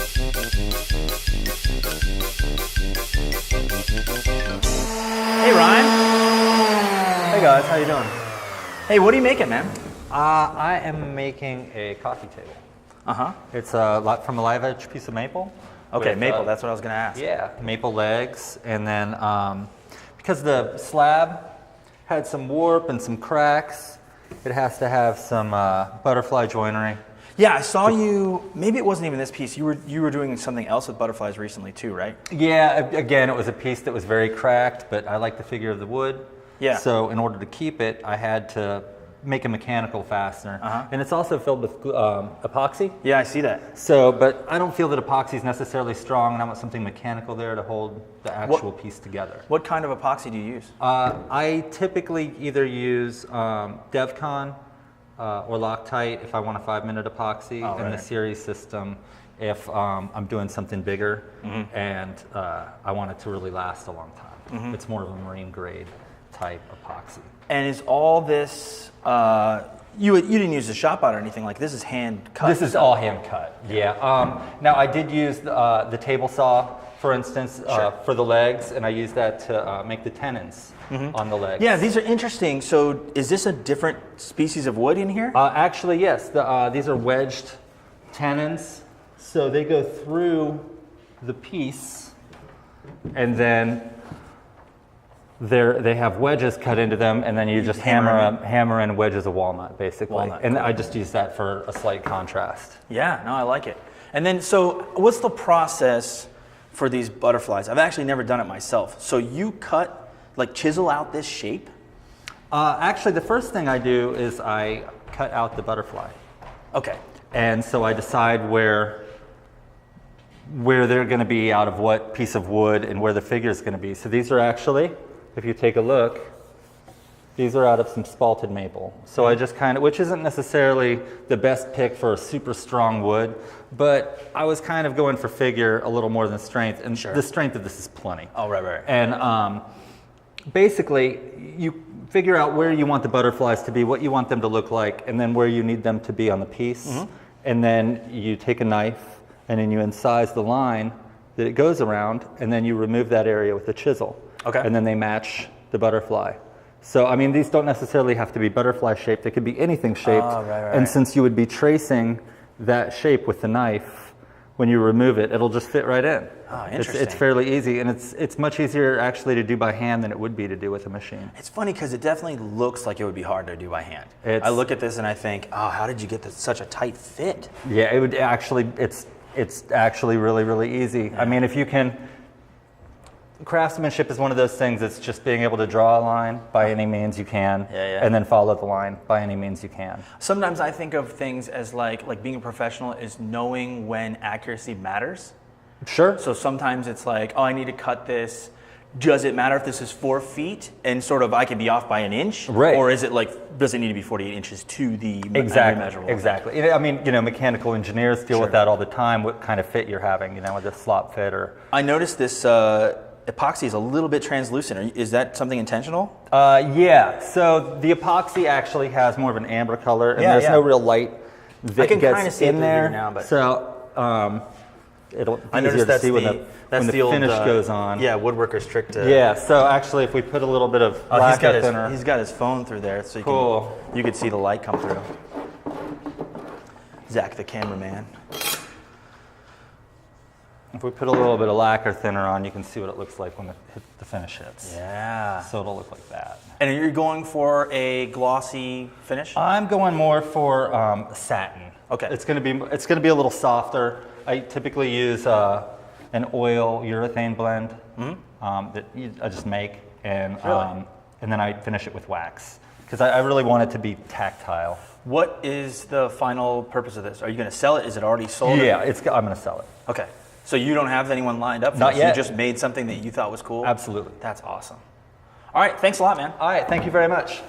Hey Ryan. Hey guys, how you doing? Hey, what are you making, man? I am making a coffee table. Uh-huh. It's from a live edge piece of maple. Okay, with, maple, that's what I was gonna ask. Yeah, maple legs, and then because the slab had some warp and some cracks, it has to have some butterfly joinery. Yeah, I saw you, maybe it wasn't even this piece, you were doing something else with butterflies recently too, right? Yeah, again, it was a piece that was very cracked, but I like the figure of the wood. Yeah. So in order to keep it, I had to make a mechanical fastener. Uh-huh. And it's also filled with epoxy. Yeah, I see that. So, but I don't feel that epoxy is necessarily strong, and I want something mechanical there to hold the actual piece together. What kind of epoxy do you use? I typically either use DevCon or Loctite if I want a 5-minute epoxy, and the series system if I'm doing something bigger and I want it to really last a long time. It's more of a marine grade type epoxy. And is all this, you didn't use the shop out or anything, like this is hand cut? This is all hand cut, yeah. Now I did use the table saw, for instance, for the legs, and I used that to make the tenons on the legs. Yeah, these are interesting. So is this a different species of wood in here? Actually, yes. These are wedged tenons, so they go through the piece, and then they have wedges cut into them, and then you just hammer in wedges of walnut, basically. Walnut, and cool. I just use that for a slight contrast. Yeah, no, I like it. And then, so what's the process for these butterflies? I've actually never done it myself. So you cut, like chisel out this shape? Actually, the first thing I do is I cut out the butterfly. Okay. And so I decide where they're going to be out of what piece of wood and where the figure is going to be. So these are actually, if you take a look, these are out of some spalted maple. So I just kind of, which isn't necessarily the best pick for a super strong wood, but I was kind of going for figure a little more than strength, and the strength of this is plenty. Oh, right. And basically, you figure out where you want the butterflies to be, what you want them to look like, and then where you need them to be on the piece. And then you take a knife, and then you incise the line that it goes around, and then you remove that area with a chisel. Okay. And then they match the butterfly. So, I mean, these don't necessarily have to be butterfly shaped. They could be anything shaped. Oh, right. And since you would be tracing that shape with the knife, when you remove it, it'll just fit right in. Oh, interesting. It's fairly easy, and it's much easier actually to do by hand than it would be to do with a machine. It's funny because it definitely looks like it would be hard to do by hand. I look at this and I think, oh, how did you get such a tight fit? Yeah, it would actually, it's actually really, really easy. Yeah. I mean, if you can, craftsmanship is one of those things that's just being able to draw a line by any means you can, and then follow the line by any means you can. Sometimes I think of things as like being a professional is knowing when accuracy matters. Sure. So sometimes it's like, oh, I need to cut this. Does it matter if this is 4 feet and sort of I can be off by an inch? Right. Or is it like, does it need to be 48 inches to the measurable? Exactly. I mean, mechanical engineers deal with that all the time, what kind of fit you're having, with a slop fit or... I noticed this epoxy is a little bit translucent. Is that something intentional? Yeah. So the epoxy actually has more of an amber color, and there's no real light that gets in there. Now, but so it'll be I noticed easier to that's see when the finish goes on. Yeah, woodworker's trick to... Yeah, so actually if we put a little bit of lacquer thinner... He's got his phone through there, so you could see the light come through. Zach, the cameraman. If we put a little bit of lacquer thinner on, you can see what it looks like when the finish hits. Yeah. So it'll look like that. And you're going for a glossy finish? I'm going more for satin. Okay. It's going to be a little softer. I typically use an oil urethane blend that I just make, and then I finish it with wax because I really want it to be tactile. What is the final purpose of this? Are you going to sell it? Is it already sold? Yeah, I'm going to sell it. Okay. So you don't have anyone lined up for Not this? yet. You just made something that you thought was cool? Absolutely. That's awesome. All right, thanks a lot, man. All right, thank you very much.